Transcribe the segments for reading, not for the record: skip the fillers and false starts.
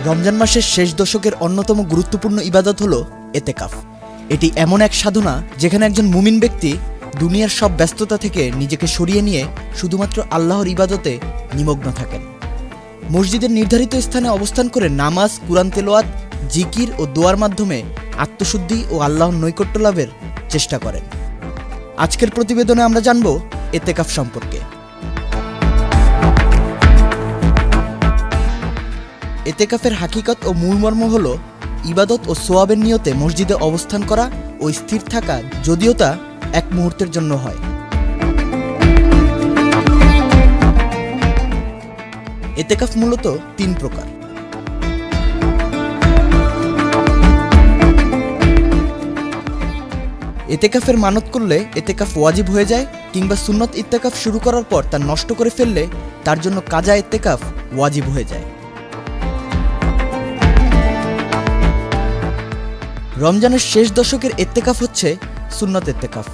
রমজান মাসের শেষ দশকের অন্যতম গুরুত্বপূর্ণ ইবাদত হলো এতেকাফ। এটি এমন এক সাধনা যেখানে একজন মুমিন ব্যক্তি দুনিয়ার সব ব্যস্ততা থেকে নিজেকে সরিয়ে নিয়ে শুধুমাত্র আল্লাহর ইবাদতে নিমগ্ন থাকেন। মসজিদের নির্ধারিত স্থানে অবস্থান করে নামাজ, কুরআন তেলাওয়াত, জিকির ও দোয়ার মাধ্যমে আত্মশুদ্ধি ও আল্লাহর নৈকট্য লাভের চেষ্টা করেন। আজকের প্রতিবেদনে আমরা জানব এতেকাফ সম্পর্কে। এতেকাফের হাকিকত ও মূলমর্ম হল ইবাদত ও সোয়াবের নিয়তে মসজিদে অবস্থান করা ও স্থির থাকা, যদিও তা এক মুহূর্তের জন্য হয়। এতেকাফ মূলত তিন প্রকার। এতেকাফের মানত করলে এতেকাফ ওয়াজিব হয়ে যায়, কিংবা সুন্নত ইতেকাফ শুরু করার পর তা নষ্ট করে ফেললে তার জন্য কাজা ইতেকাফ ওয়াজিব হয়ে যায়। রমজানের শেষ দশকের ইতেকাফ হচ্ছে সুন্নত ইতেকাফ।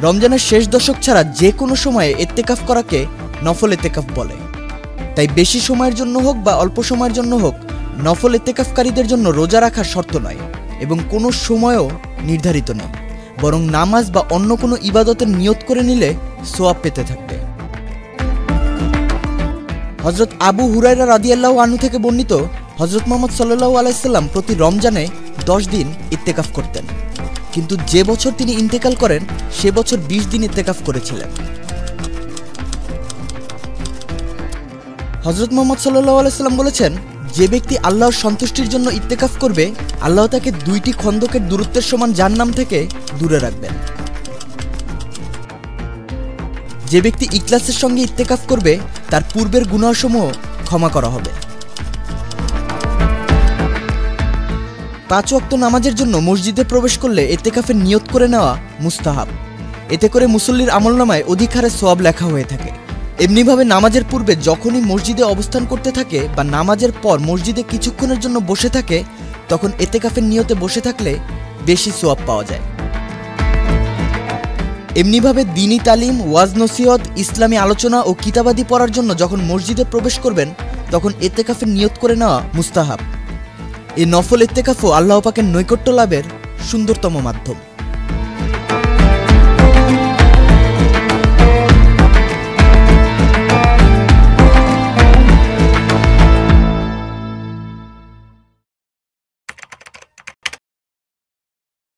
রমজানের শেষ দশক ছাড়া যে কোনো সময়ে ইতেকাফ করাকে নফল ইতেকাফ বলে। তাই বেশি সময়ের জন্য হোক বা অল্প সময়ের জন্য হোক, নফল ইতেকাফকারীদের জন্য রোজা রাখা শর্ত নয় এবং কোনো সময়ও নির্ধারিত নেই, বরং নামাজ বা অন্য কোনো ইবাদতের নিয়ত করে নিলে সোয়াব পেতে থাকবে। হযরত আবু হুরায়রা রাদিয়াল্লাহু আনহু থেকে বর্ণিত, হযরত মুহাম্মদ সাল্লাল্লাহু আলাইহি সাল্লাম প্রতি রমজানে 10 দিন ইতেকাফ করতেন, কিন্তু যে বছর তিনি ইন্তেকাল করেন সে বছর 20 দিন ইতেকাফ করেছিলেন। হযরত মুহাম্মদ সাল্লাল্লাহু আলাইহি সাল্লাম বলেছেন, যে ব্যক্তি আল্লাহর সন্তুষ্টির জন্য ইতেকাফ করবে, আল্লাহ তাকে 2টি খন্দকের দূরত্বের সমান জাহান্নাম থেকে দূরে রাখবেন। যে ব্যক্তি ইখলাসের সঙ্গে ইতেকাফ করবে, তার পূর্বের গুনাহসমূহ ক্ষমা করা হবে। 5 ওয়াক্ত নামাজের জন্য মসজিদে প্রবেশ করলে ইতেকাফের নিয়ত করে নেওয়া মুস্তাহাব। এতে করে মুসল্লির আমলনামায় অধিক হারে সওয়াব লেখা হয়ে থাকে। এমনিভাবে নামাজের পূর্বে যখনই মসজিদে অবস্থান করতে থাকে বা নামাজের পর মসজিদে কিছুক্ষণের জন্য বসে থাকে, তখন ইতেকাফের নিয়তে বসে থাকলে বেশি সওয়াব পাওয়া যায়। এমনিভাবে দ্বীনী তালিম, ওয়াজ নসিহত, ইসলামী আলোচনা ও কিতাবাদি পড়ার জন্য যখন মসজিদে প্রবেশ করবেন, তখন ইতেকাফের নিয়ত করে নেওয়া মুস্তাহাব। এই নফল ইতেকাফও আল্লাহ পাকের নৈকট্য লাভের সুন্দরতম মাধ্যম।